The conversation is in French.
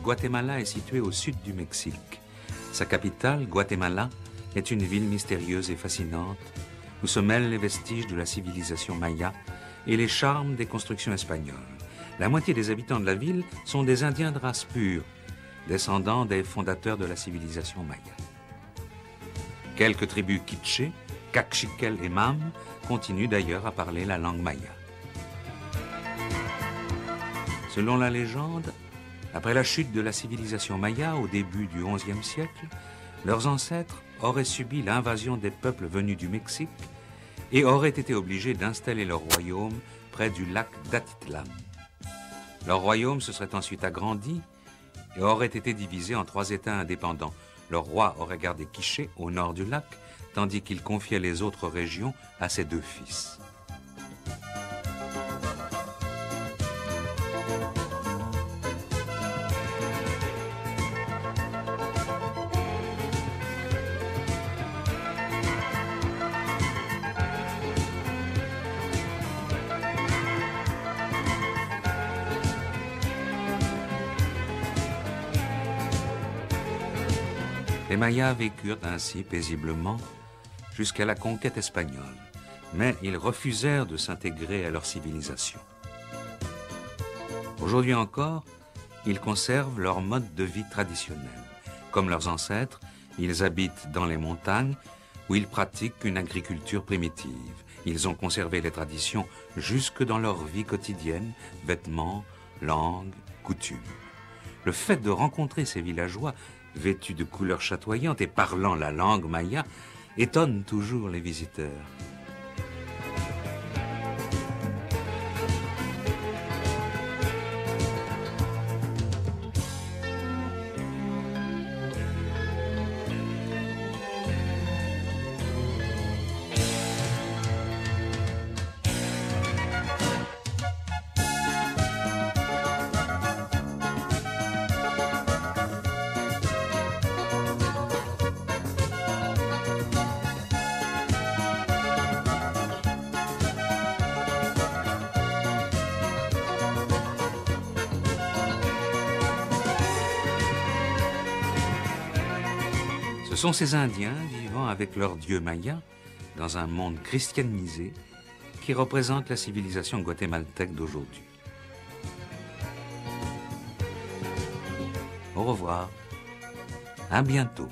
Guatemala est situé au sud du Mexique. Sa capitale, Guatemala, est une ville mystérieuse et fascinante où se mêlent les vestiges de la civilisation maya et les charmes des constructions espagnoles. La moitié des habitants de la ville sont des Indiens de race pure, descendants des fondateurs de la civilisation maya. Quelques tribus kitché, Caxiquel et Mam, continuent d'ailleurs à parler la langue maya. Selon la légende, après la chute de la civilisation maya au début du XIe siècle, leurs ancêtres auraient subi l'invasion des peuples venus du Mexique et auraient été obligés d'installer leur royaume près du lac d'Atitlan. Leur royaume se serait ensuite agrandi et aurait été divisé en 3 États indépendants. Leur roi aurait gardé Quiché au nord du lac, tandis qu'il confiait les autres régions à ses 2 fils. Les Mayas vécurent ainsi paisiblement jusqu'à la conquête espagnole, mais ils refusèrent de s'intégrer à leur civilisation. Aujourd'hui encore, ils conservent leur mode de vie traditionnel. Comme leurs ancêtres, ils habitent dans les montagnes où ils pratiquent une agriculture primitive. Ils ont conservé les traditions jusque dans leur vie quotidienne, vêtements, langues, coutumes. Le fait de rencontrer ces villageois vêtus de couleurs chatoyantes et parlant la langue maya, étonne toujours les visiteurs. Ce sont ces Indiens vivant avec leur dieu maya dans un monde christianisé qui représentent la civilisation guatémaltèque d'aujourd'hui. Au revoir, à bientôt.